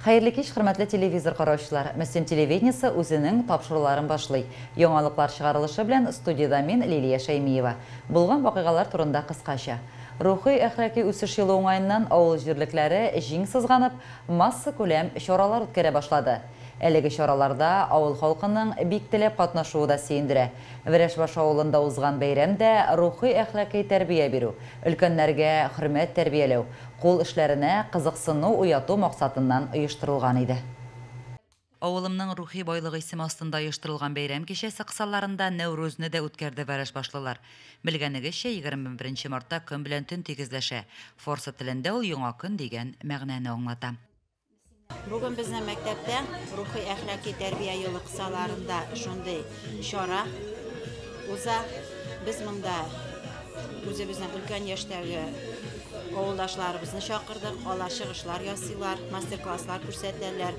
Хайырлы кич, хөрмәтле телевизор караучылар. Мөслим телевидениесе үзенең тапшыруларын башлый. Яңалыклар чыгарылышы белән студияда мин Лилия Шәймиева. Булган вакыйгалар турында кыскача. Рухи әхлакый үсеш елы уңаеннан авыл җирлекләре җиң сызганып, масса күләм чаралар үткәрә башлады. Әлеге чараларда авыл халкының бик теләп катнашуы да сөендерә. Вәрешбаш авылында узган бәйрәмдә рухи әхлакый тәрбия бирү, өлкәннәргә хөрмәт тәрбияләү, кул эшләренә кызыксыну уяту максатыннан оештырылган иде. Авылымның рухи байлыгы исеме астында оештырылган бәйрәм кичәсе кысаларында Нәүрүзне дә үткәрде Вәрешбашлылар. Белгәнегезчә, 21 мартта көн белән төн тигезләшә. Форсы телендә ул яңа көн дигән мәгънәне аңлата. Бүген безнең мәктәптә рухи әхлакый тәрбия елы кысаларында шундый чара уза. Без монда үзебезнең өлкән яшьтәге авылдашларыбызны чакырдык, ала чыгышлар ясыйлар, мастер-класслар күрсәтәләр.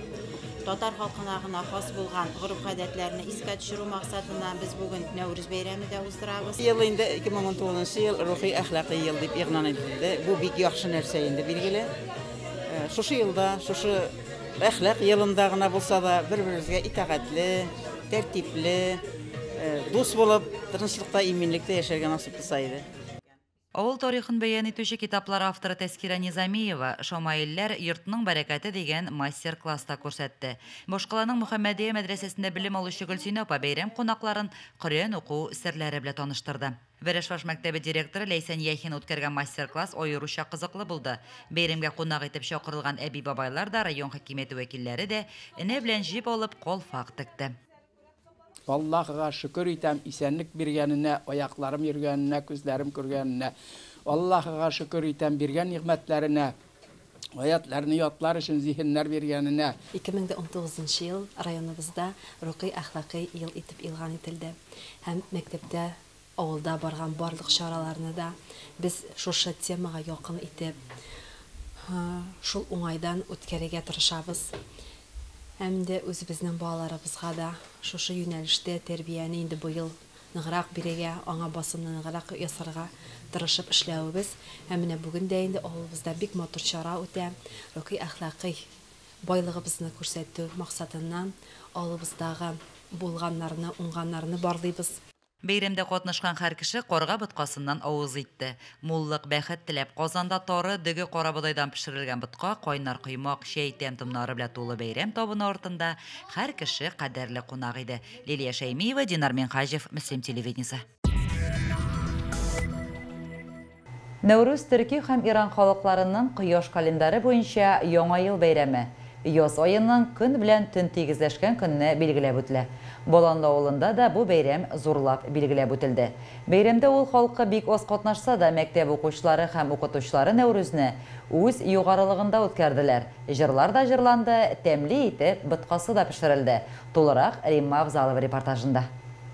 Татар халкына гына хас булган гореф-гадәтләрне искә төшерү максатыннан без бүген Нәүрүз бәйрәме дә уздырабыз. Ел инде 2019 ел рухи әхлакый ел дип игълан ителде. Бу бик яхшы нәрсә инде билгеле. Шушы елда, шушы әхлак елында гына булса да бер-беребезгә итагатьле, тәртипле, дус булып, тынычлыкта, иминлектә яшәргә насыйп булса иде. Авыл тарихын бәян итүче китаплар авторы Тәскирә Низамиева Шамаилләр йортның бәрәкәте дигән мастер-класста күрсәтте. Башкаланың Мөхәммәдия мәдрәсәсендә белем алучы Гөлсинә апа бәйрәм кунакларын Коръән уку серләре белән таныштырды. Вәрешбаш мәктәбе директоры Ләйсән Яхин үткәргән мастер-класс аеруча кызыклы булды. Бәйрәмгә кунак итеп чакырылган әби-бабайлар да, район хакимияте вәкилләре дә энә белән җип алып калфак текте. Аллаһыга шөкер итәм, исәнлек биргәненә, аякларым йөргәненә, күзләрем күргәненә. Аллаһыга шөкер итәм, биргән нигъмәтләренә, аятларны ятлар өчен зиһеннәр биргәненә. 2019 ел районыбызда рухи әхлакый ел итеп илган ителде. Һәм мәктәптә, авылда барган барлык чараларны да без шушы темага якын итеп, шул уңайдан үткәрергә тырышабыз. Һәм дә үзебезнең балаларыбызга да шушы юнәлештә тәрбияне инде бу ел ныграк бирергә, аңа басымны ныграк ясарга тырышып эшләвебез. Һәм менә бүген дә инде авылыбызда бик матур чара үтә. Рухи әхлакый байлыгыбызны күрсәтү максатыннан авылыбыздагы булганнарны, уңганнарны барлыйбыз. Бәйрәмдә катнашкан һәр кеше карга боткасыннан авыз итте. Муллык бәхет теләп Казанда тары, дөге карабудайдан пешерелгән ботка, кайнар коймак, чәй тәм-томнары белән тулы бәйрәм табыны артында һәр кеше кадерле кунак иде. Лилия Шәймиева, Динар Минхаҗев, Мөслим телевидениесе. Нәүрүз төрки һәм Иран халыкларының кояш календары буенча яңа ел бәйрәме. Яз аенның көн белән төн тигезләшкән көнне билгеләп үтелә. Боланлы авылында да бу бәйрәм зурлап билгеләп үтелде. Бәйрәмдә ул халкы бик аз катнашса да, мәктәп укучылары һәм укытучылары Нәүрүзне үз югарылыгында үткәрделәр. Җырлар да җырланды, тәмле итеп боткасы да пешерелде. Тулырак Римма Авзалова репортажында.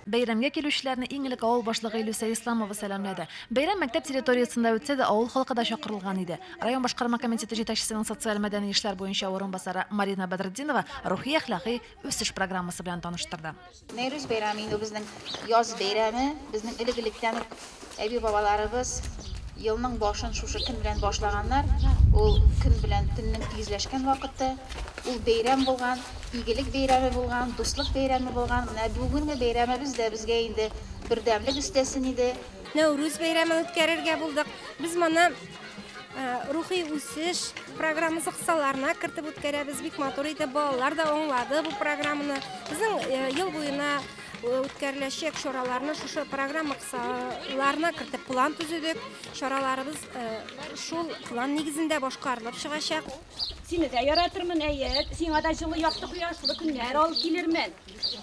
Бәйрәмгә килүчеләрне иң элек авыл башлыгы Илүсә Исламова сәламләде. Бәйрәм мәктәп территориясында үтсә дә, авыл халкы да чакырылган иде. Район башкарма комитеты җитәкчесенең социаль-мәдәни эшләр буенча орынбасары Марина Бадретдинова рухи әхлакый үсеш программасы белән таныштырды. Нәүрүз бәйрәме инде безнең яз бәйрәме, безнең элек-электән әби-бабаларыбыз елның башын шушы көн белән башлаганнар. Ул көн белән төннең тигезләшкән вакыты, ул бәйрәм булган, игелек бәйрәме булган, дуслык бәйрәме булган. Менә бүгенге бәйрәмебез дә безгә инде бердәмлек өстәсен иде. Нәүрүз бәйрәмен үткәрергә булдык. Без моны рухи үсеш программасы кысаларына кертеп үткәрәбез. Бик матур итеп балалар да аңлады бу программаны. Безнең ел буена үткәреләчәк чараларны шушы программа кысаларына кертеп план төзедек. Чараларыбыз шул план нигезендә башкарылып чыгачак. Сине дә яратырмын, әйе. Сиңа да җылы якты кояшлы көннәр алып килермен.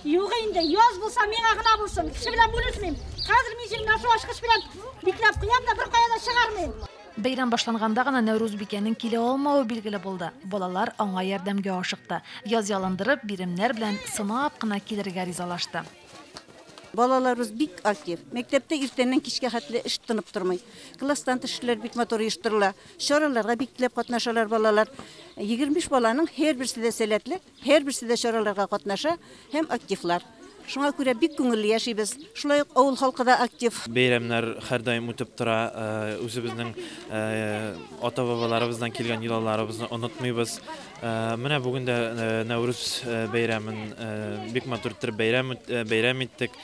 Юк инде, яз булса миңа гына булсын. Кеше белән бүлешмим. Хәзер мин җилне шул ачкыч белән бикләп куям да бер кая да чыгармыйм. Бәйрәм башланганда гына Нәүрүз бикәнең килә алмавы билгеле булды. Балалар аңа ярдәмгә ашыкты. Яз ялындырып, биремнәр белән сынап кына килергә ризалашты. Балаларыбыз бик актив. Мәктәптә иртәннән кичкә хәтле эш тынып тормый. Класстан эшләр бик матур оештырыла. Чараларга бик теләп катнашалар балалар. 25 баланың һәр берсе дә сәләтле, һәр берсе дә чараларга катнаша һәм активлар. Шуңа күрә бик күңелле яшибез. Шулай ук авыл халкы да актив. Бәйрәмнәр һәр даим үтеп тора. Үзебезнең ата-бабаларыбыздан килгән йолаларыбызны онытмыйбыз. Менә бүген дә Нәүрүз бәйрәмен бик матур итеп бәйрәм иттек.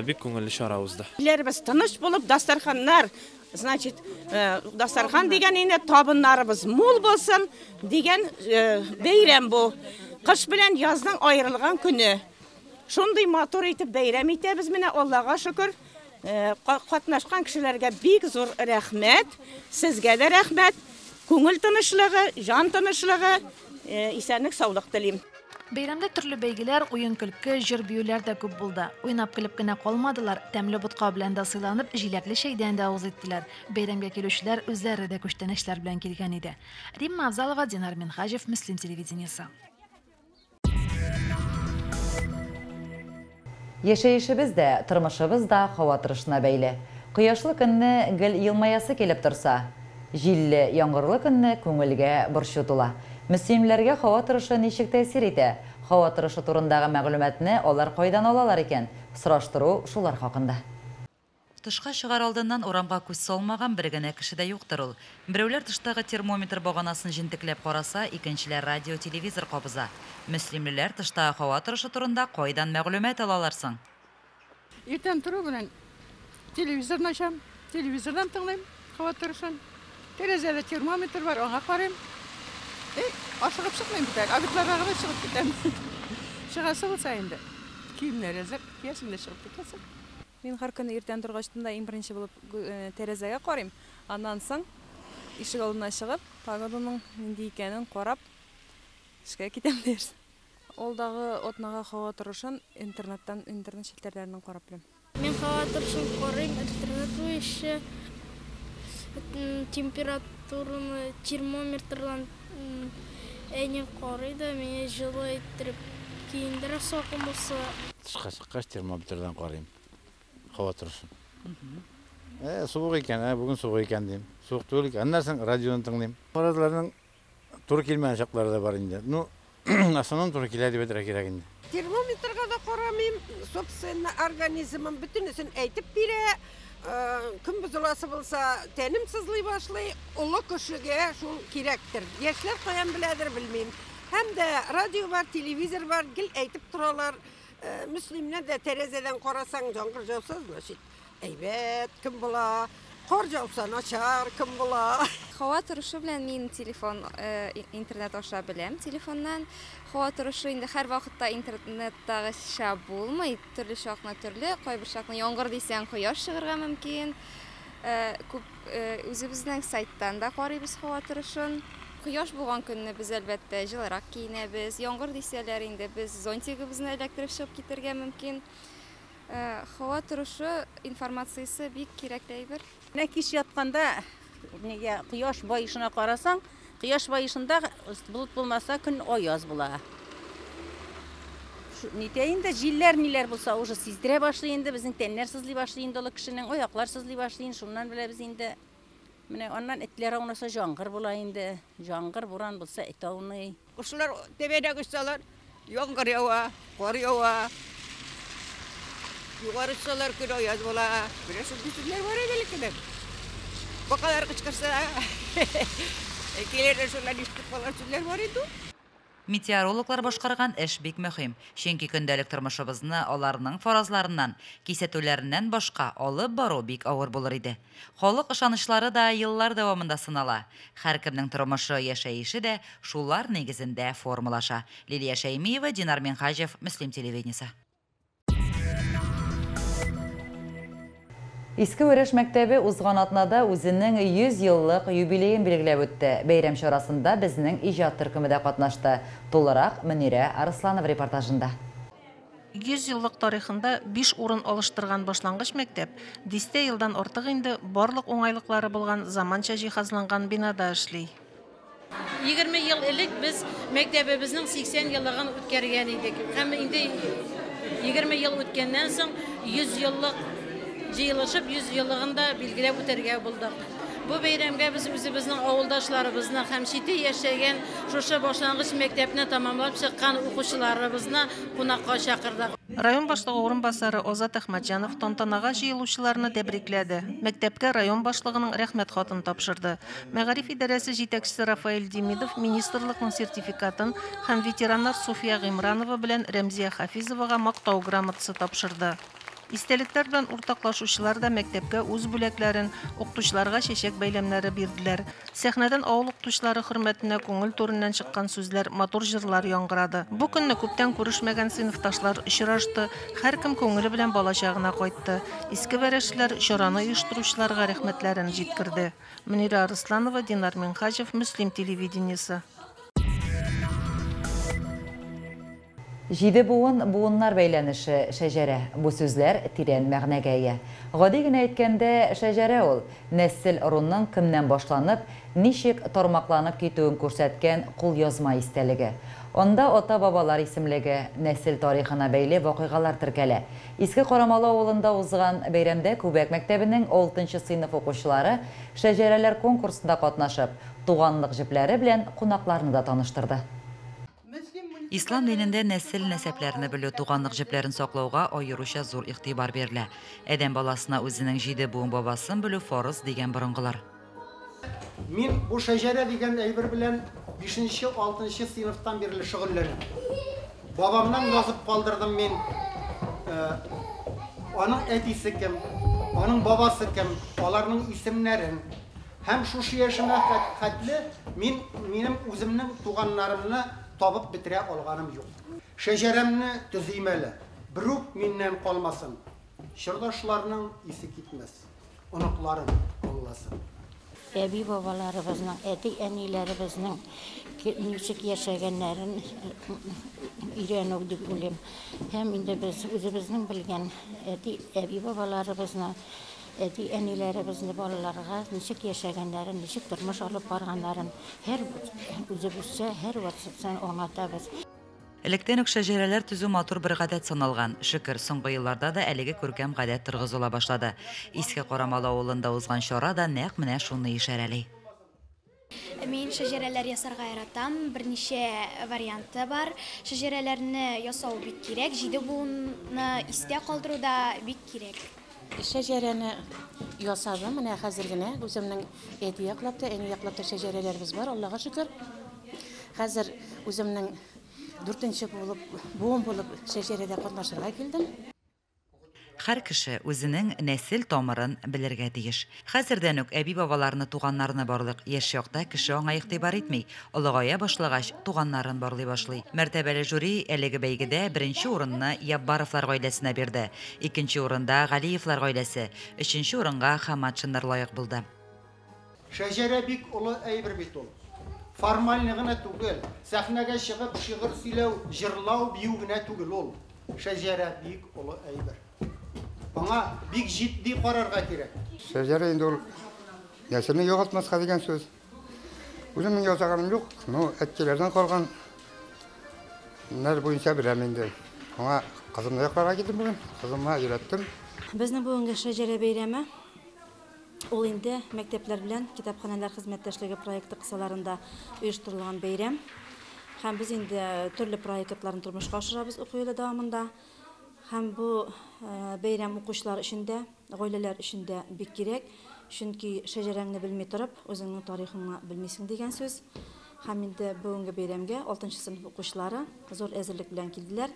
Бик күңелле чара узды. Иләрбез тыныч булып, дастарханнар, значит, дастархан дигән инде табыннарыбыз мул булсын дигән бәйрәм бу. Кыш белән язның аерылган көне. Шундый матур итеп бәйрәм итәбез менә, Аллага шөкер. Катнашкан кешеләргә бик зур рәхмәт. Сезгә дә рәхмәт. Күңел тынычлыгы, жан тынычлыгы, исәнлек, саулык телим. Бәйрәмдә төрле бәйгеләр, уен-көлке, җыр биюләр дә күп булды. Уйнап көлеп кенә калмадылар, тәмле бутка белән дә сыйланып, җиләкле чәйдән дә авыз иттеләр. Бәйрәмгә килүчеләр үзләре дә күчтәнәчләр белән килгән иде. Римма Авзалова, Динар Минхаҗев, Мөслим телевидениесе. Яшәешебез дә, тормышыбыз да һава торышына бәйле. Кояшлы көнне гел елмаясы килеп торса, җилле, яңгырлы көнне күңелгә борчу тула. Мөслимләргә һава торышы ничек тәэсир итә? Һава торышы турындагы мәгълүматны алар кайдан алалар икән? Сораштыру шулар хакында. Тышка чыгар алдыннан урамга күз салмаган бер генә кеше дә юктыр ул. Берәүләр тыштагы термометр баганасын җентекләп караса, икенчеләр радио, телевизор кабыза. Мөслимлеләр тыштагы һава торышы турында кайдан мәгълүмат алалар соң? Иртән туры белән телевизорны ачам, телевизордан тыңлыйм һава торышын. Тәрәзәдә термометр бар, аңа карыйм. Ашыгып чыкмыйм бит, агытларга да чыгып китәм. Чыгасы булса инде. Киемнәр әзер, яшемдә чыгып китәсем. Мин һәр көнне иртән торгач та иң беренче булып тәрәзәгә карыйм. Аннан соң ишек алдына чыгып, погоданың нинди икәнен карап, эшкә китәм дирс. Олдагы отнага һава торышын интернет челтәрләреннән карап беләм. Мин һава торышын карыйм, интернет буенча температураны термометрдан әни карый да, мине җылы иттереп киендерә сакын булса. Тышка чыккач термометрдан карыйм. Һава торышын. Суык икән, бүген суык икән дим. Суык түгел икән. Аннан соң радионы тыңлыйм. Парадларның туры килмәгән чаклары да бар инде. Ну, асаннан туры килә дип әйтергә кирәк инде. Термометрга да карамыйм, собственно, организмым бөтенесен әйтеп бирә. Кем бозыласы булса, тәнем сызлый башлый, улы кешегә шул кирәктер. Яшьләр каян беләдер белмим. Һәм дә радио бар, телевизор бар, гел әйтеп торалар. Мөслимне дә тәрәзәдән карасаң, яңгыр жауса, значит, әйбәт, кем була? Кар жауса, начар, кем була? Һава торышы белән мин телефон, интернет аша беләм. Телефоннан һава торышы инде һәр вакытта интернеттагыча булмый. Төрле чакны төрле, кайбер чакны яңгыр дисәң, кояш чыгарга мөмкин. Күп үзебезнең сайттан да карыйбыз һава торышын. Кояш булган көнне без әлбәттә җылырак киенәбез. Яңгыр дисәләр инде біз зонтигыбызны эләктереп чыгып китәргә мөмкин. Һава торышы информациясе бик кирәкле әйбер. Кич ятканда кояш баешына карасаң, кояш баешында булут булмаса көн аяз була. Нитә инде җилләр ниләр булса уже сиздерә башлый инде, безнең тәннәр сызлый башлый инде, ул кешенең аяклар сызлый башлый, шуннан беләбез инде. Менә аннан этләр аунаса яңгыр була инде. Яңгыр буран булса эт ауный. Кушылар тәбәдә күчсәләр, яңгыр ява, кар ява. Югары чыгсалар көн аяз була. Берәр сүзләр бар иде ләкин. Бу кадәр кычкырса, келер шулар ишетеп калган сүзләр бар иде. Метеорологлар башкарган эш бик мөһим. Чөнки көндәлек тормышыбызны аларның фаразларыннан, кисәтүләреннән башка алып бару бик авыр булыр иде. Халык ышанычлары да еллар дәвамында сынала. Һәркемнең тормышы, яшәеше дә шулар нигезендә формалаша. Лилия Шәймиева, Динар Минхаҗев, Мөслим телевидениесе. Иске Өреш мәктәбе узган атнада үзенең 100 еллык юбилеен билгеләп үтте. Бәйрәм чарасында безнең иҗат төркеме дә катнашты. Тулырак Мөнирә Арсланова репортажында. 100 еллык тарихында 5 урын алыштырган башлангыч мәктәп, 10 елдан артык инде барлык уңайлыклары булган заманча җиһазланган бинада эшли. 20 ел элек без мәктәбебезнең 80 еллыгын үткәргән идек. Һәм инде 20 ел үткәннән соң 100 еллык җыелышып 100 еллыгында билгеләп үтәргә булдык. Бу бәйрәмгә без үзебезнең авылдашларыбызны һәм чите яшәгән шушы башлангыч мәктәпне тәмамлап чыккан укучыларыбызны кунакка чакырдык. Район башлыгы урынбасары Озат Ахмаджанов тантанага җыелучыларны тәбрикләде. Мәктәпкә район башлыгының рәхмәт хатын тапшырды. Мәгариф идарәсе җитәкчесе Рафаэль Демидов министрлыкның сертификатын һәм ветераннар Суфия Гыймранова белән Рәмзия Хафизовага мактау грамотасы тапшырды. Истәлектәр белән уртаклашучылар да мәктәпкә үз бүләкләрен, укытучыларга чәчәк бәйләмнәре бирделәр. Сәхнәдән авыл укытучылары хөрмәтенә күңел турыннан чыккан сүзләр, матур җырлар яңгырады. Бу көнне күптән күрешмәгән сыйныфташлар очрашты, һәркем күңеле белән балачагына кайтты. Иске вәрешләр чараны оештыручыларга рәхмәтләрен җиткерде. Мөнира Арсланова, Динар Минхаҗев, Мөслим телевидениесе. Җиде буын, буыннар бәйләнеше шәҗәрә. Бу сүзләр тирән мәгънәгә ия. Гади генә әйткәндә, шәҗәрә ул нәсел орунның кемнән башланып, ничек тармакланып китүен күрсәткән кулъязма истәлеге. Онда ата-бабалар исемлеге, нәсел тарихына бәйле вакыйгалар теркәлә. Иске Карамалы авылында узган бәйрәмдә Күбәк мәктәбенең 6-нчы сыйныф укучылары шәҗәрәләр конкурсында катнашып, туганлык җепләре белән кунакларны да таныштырды. Ислам динендә нәсел нәсәпләрне белү, туганлык җепләрен саклауга аеруча зур игътибар бирелә. Әдәм баласына үзенең җиде буын бабасын белү фарыз дигән борынгылар. Мин бу шәҗәрә дигән әйбер белән 5-нче, 6-нчы сыйныфтан бирле шөгыльләнәм. Бабамнан язып калдырдым мин. Аның әтисе кем, аның бабасы кем, аларның исемнәрен. Һәм шушы яшемә хәтле минем үземнең туганнарымны табып бетерә алганым юк. Шәҗәрәмне төзим әле. Бирук миннән калмасын. Чырдашларның исе китмәс. Оныкларын алласын. Әби бабаларыбызның, әти әниләребезнең ничек яшәгәннәрен өйрәнү дип уйлыйм. Һәм инде без үзебезнең белгән әби бабаларыбызны, әти әниләребезне балаларга ничек яшәгәннәрен, ничек тормыш алып барганнарын һәр үзебезчә һәр вакытта аңлатабыз. Электән үк шәҗәрәләр төзү матур бер гадәт саналган. Шөкер, соңгы елларда да әлеге күркәм гадәт торгызыла башлады. Иске Карамалы авылында узган чара да нәкъ менә шуны ишарәли. Мин шәҗәрәләр ясарга яратам. Берничә варианты бар. Шәҗәрәләрне ясау бик кирәк, җиде буынны истә калдыру да бик кирәк. Шәҗәрәне ясадым, менә хәзер генә үземнең әти яклапта, әни яклапта шәҗәрәләребез бар, Аллага шөкер. Хәзер үземнең 4-нче буын булып шәҗәрәдә катнашырга килдем. Һәр кеше үзенең нәсел тамырын белергә тиеш. Хәзердән үк әби бабаларны, туганнарны барлык. Яшь якта кеше аңа игътибар итми, олыгая башлагач туганнарын барлый башлый. Мәртәбәле жюри әлеге бәйгедә 1-нче урынны Яббаровлар гаиләсенә бирде. 2-нче урында Галиевлар гаиләсе, 3-нче урынга Хаматшиннар лаек булды. Шәҗәрә бик олы әйбер бит ул. Формаль гына түгел, сәхнәгә чыгып шигырь сөйләү, җырлау, бию гына түгел ул. Шәҗәрә бик олы әйбер. Аңа бик җитди карарга кирәк. Шәҗәрә инде ул нәселне югалтмаска дигән сүз. Үземнең язганым юк, но әткәләрдән калган нәр буенча беләм инде. Аңа кызымны якларга киттем бүген, кызымга өйрәттем. Безнең бүгенге шәҗәрә бәйрәме ул инде мәктәпләр белән китапханәләр хезмәттәшлеге проекты кысаларында оештырылган бәйрәм. Һәм без инде төрле проектларны тормышка ашырабыз уку елы дәвамында. Һәм бу бәйрәм укучылар өчен дә, гаиләләр өчен дә бик кирәк. Чөнки шәҗәрәңне белми торып, үзеңнең тарихыңны белмисең дигән сүз. Һәм инде бүгенге бәйрәмгә 6-нчы сыйныф укучылары зур әзерлек белән килделәр.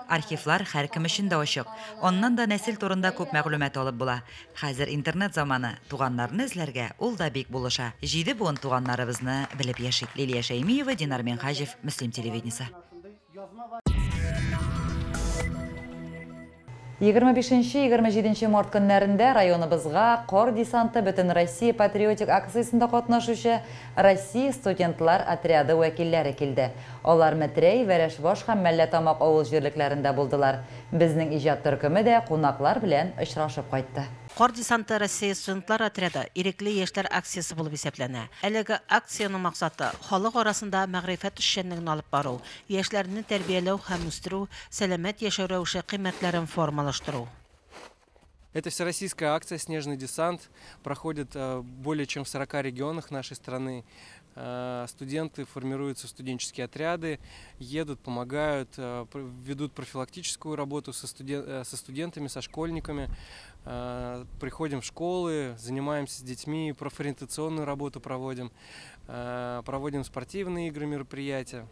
Архивлар һәркем өчен дә ачык. Оннан да нәсел турында күп мәгълүмат алып була. Хәзер интернет заманы. Туганнарны эзләргә ул да бик булыша. 7 буын туганнарыбызны белеп яшик. Лилия Шәймиева, Динар Минхаҗев, Мөслим телевидениесе. 25-27 март көннәрендә районыбызга кор десанты бөтен Россия патриотик акциясында катнашучы Россия студентлар отряды вәкилләре килде. Алар Мәтрәй, Вәрәшбаш һәм Мәлләтамак авыл җирлекләрендә булдылар. Безнең иҗат төркеме дә кунаклар белән очрашып кайтты. Кор десанты Россия студентлар отряды ирекле яшьләр акциясы булып исәпләнә. Әлеге акциянең максаты халык арасында мәгърифәт эшчәнлеген алып бару, яшьләрне тәрбияләү һәм үстерү, сәламәт яшәү рәвеше кыйммәтләрен формалаштыру. Это всероссийская акция «Снежный десант». Проходит более чем в 40 регионах нашей страны. Студенты формируются в студенческие отряды, едут, помогают, ведут профилактическую работу со студентами, со школьниками. Приходим в школы, занимаемся с детьми, профориентационную работу проводим спортивные игры, мероприятия.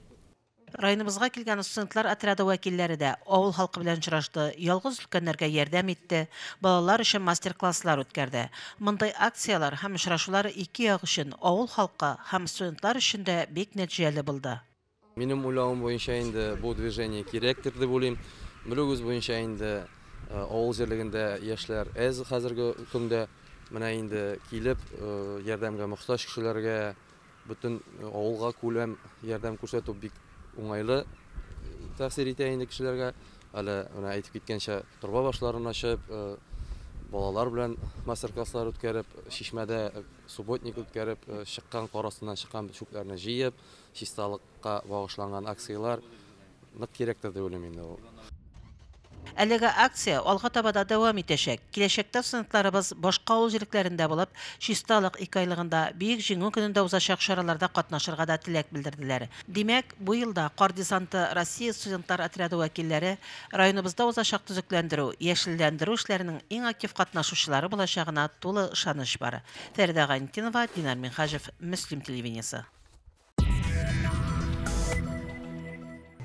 Районыбызга килгән студентлар отряды вәкилләре дә авыл халкы белән очрашты, ялгыз өлкәннәргә ярдәм итте, балалар өчен мастер-класслар үткәрде. Мондай акциялар һәм очрашулар ике як өчен авыл халкы һәм студентлар өчен дә бик нәтиҗәле булды. Минем уйлавым буенча инде бу движение кирәктер дип уйлыйм. Белүгез буенча инде авыл җирлегендә яшьләр әз хәзерге көндә менә инде килеп ярдәмгә мохтаҗ кешеләргә бөтен авылга күләм ярдәм күрсәтү бик уңайлы тәэсир итә инде кешеләргә. Әле менә әйтеп киткәнчә торба башларын ачып, балалар белән мастер-класслар үткәреп, Шишмәдә субботник үткәреп, чыккан карасыннан чыккан чүпләрне җыеп, чисталыкка багышланган акциялар нык кирәктер дип уйлыйм инде ул. Әлеге акция алга таба да дәвам итәчәк. Киләчәктә студентларыбыз башка авыл җирлекләрендә булып, чисталык 2 айлыгында биек җиңү көнендә узачак чараларда катнашырга да теләк белдерделәр. Димәк, бу елда Кар десанты Россия студентлар отряды вәкилләре районыбызда узачак төзекләндерү, яшелләндерү эшләренең иң актив катнашучылары булачагына тулы ышаныч бар. Фәридә Гантинова, Динар Минхажев, Мөслим телевидениесе.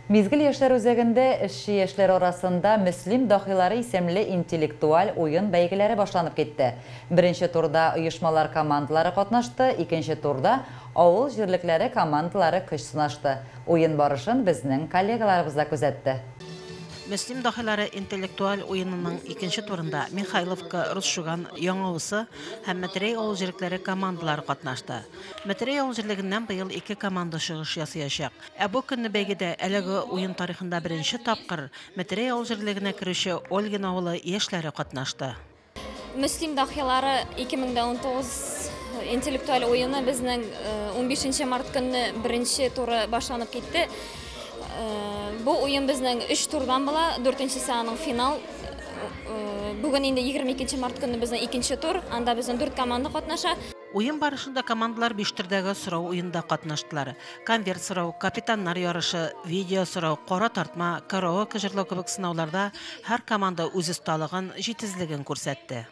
Мизгил яшьләр үзәгендә эшче яшьләр арасында Мөслим дахилары исемле интеллектуаль уен бәйгеләре башланып китте. Беренче турда оешмалар командалары катнашты, икенче турда авыл җирлекләре командалары көч сынашты. Уен барышын безнең коллегаларыбыз да күзәтте. Мөслим дахилары интеллектуаль уенының икенче турында Михайловка, Русшуган, Яңавысы һәм Мәтрәй авыл җирлекләре командалары катнашты. Мәтрәй авыл җирлегеннән быел 2 команда чыгыш ясаячак. Бу көнне бәйгедә әлеге уен тарихында беренче тапкыр Мәтрәй авыл җирлегенә керүче Ольгин авылы яшьләре катнашты. Мөслим дахилары 2019 интеллектуаль уены безнең 15 март көнне беренче туры башланып китте. Бу уен безнең 3 турдан була, 4-нче сананың финал. Бүген инде 22 март көнне безнең 2-нче тур, анда безнең 4 команда катнаша. Уен барышында командалар 5 төрдәге сорау уенда катнаштылар. Конверт сорау, капитаннар ярышы, видео сорау, кара тартма, караоке җырлау кебек сынауларда һәр команда үз осталыгын, җитезлеген күрсәтте.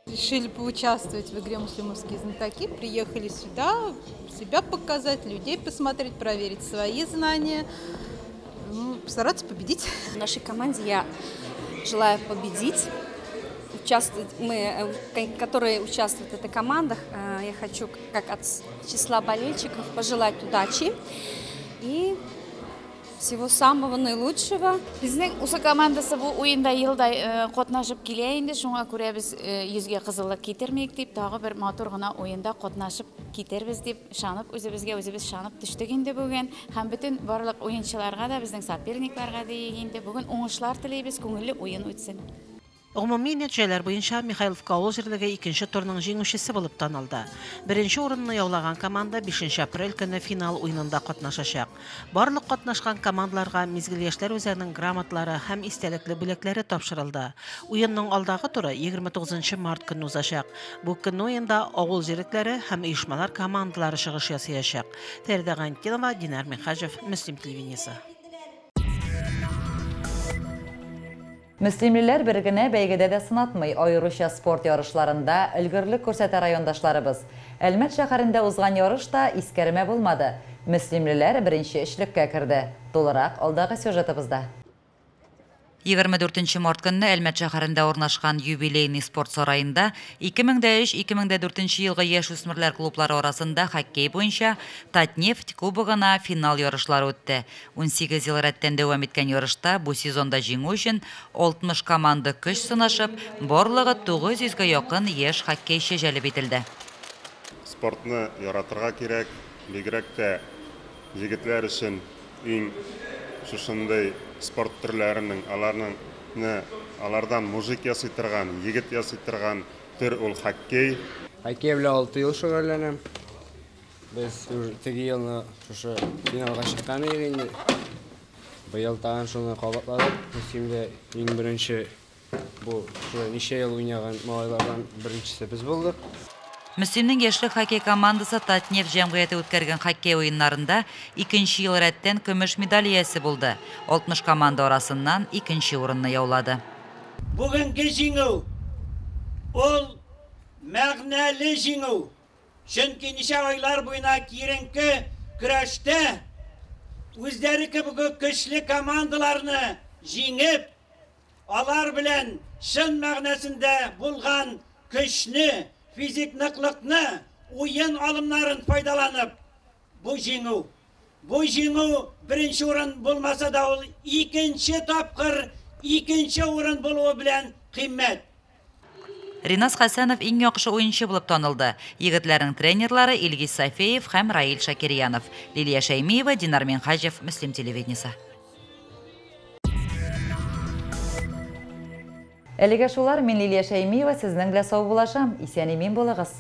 Решили поучаствовать в игре «Муслимовские знатоки». Приехали сюда, себя показать, людей посмотреть, проверить свои знания, постараться победить. В нашей команде я желаю победить. Мы, которые участвуют в этой командах, я хочу, как от числа болельщиков, пожелать удачи и всего самого наилучшего. Безнең усы командасы бу уенда елда катнашып килә инде, шуңа күрә без йөзгә кызыллык китермәйек дип, тагы бер матур гына уенда катнашып китербез дип шанып, үзебезгә үзебез шанып төштек инде бүген. Һәм бөтен барлык уенчыларга да, безнең соперникларга да инде бүген уңышлар теләйбез, күңелле уен үтсен. Гомуми нәтиҗәләр буенча Михайловка авыл җирлеге 2-нче турның җиңүчесе булып танылды. Беренче урынны яулаган команда 5 апрель көнне финал уенында катнашачак. Барлык катнашкан командаларга мизгил яшьләр үзәгенең грамоталары һәм истәлекле бүләкләре тапшырылды. Уенның алдагы туры 29 март көнне узачак. Бу көн уенда авыл җирлекләре һәм оешмалар командалары чыгыш ясаячак. Фәридә Гантинова, Динар Минхажев, Мөслим телевидениесе. Мөслимлеләр бер генә бәйгедә дә сынатмый, аеруча спорт ярышларында өлгерлек күрсәтә райондашларыбыз. Әлмәт шәһәрендә узган ярышта искәрмә булмады. Мөслимлеләр беренче өчлеккә керде. Тулырак алдагы сюжетыбызда. 24 март көнне Әлмәт шәһәрендә урнашкан юбилейный спорт сарайында 2003-2004 елгы яшүсмерләр клублары арасында хоккей буенча Татнефть кубогына финал ярышлары үтте. 18 ел рәттән дәвам иткән ярышта бу сезонда җиңү өчен 60 команда көч сынашып, барлыгы 900-гә якын яшь хоккейчы җәлеп ителде. Спортны яратырга кирәк, бигрәк тә егетләр өчен иң шушындай спорт төрләренең алардан мужик ясый торган, егет ясый торган төр ул хоккей. Хоккей белән 6 ел шөгыльләнәм. Без теге елны шушы финалга чыккан идек инде. Быел тагын шуны кабатладык. Мөслимдә иң беренче бу ничә ел уйнаган малайлардан беренчесе без булдык. Müslümнең яшьлек хоккей командасы Татнефть җәмгыяте үткәргән хоккей уеннарында 2нче ел рәттән көмеш медаль иясе булды. 60 команда арасыннан 2нче урынны яулады. Бүгенге җиңү ул мәгънәле җиңү. Чөнки ничә айлар буена киеренке көрәштә үзләре кебек көчле командаларны җиңеп, алар белән шын мәгънәсендә булган көчне, физик ныклыкны, уен алымнарын файдаланып, бу җиңү беренче урын булмаса да ул икенче тапкыр икенче урын булуы белән кыйммәт. Ринас Хәсәнов иң яхшы уенчы булып танылды. Егетләрнең тренерлары Илгиз Сафеев һәм Раил Шакирянов. Лилия Шәймиева, Динар Минхаҗев, Мөслим телевидениесе. Әлегә шулар, мин Лилия Шәймиева, сезнең белән сау булашам. Исән-имин булыгыз.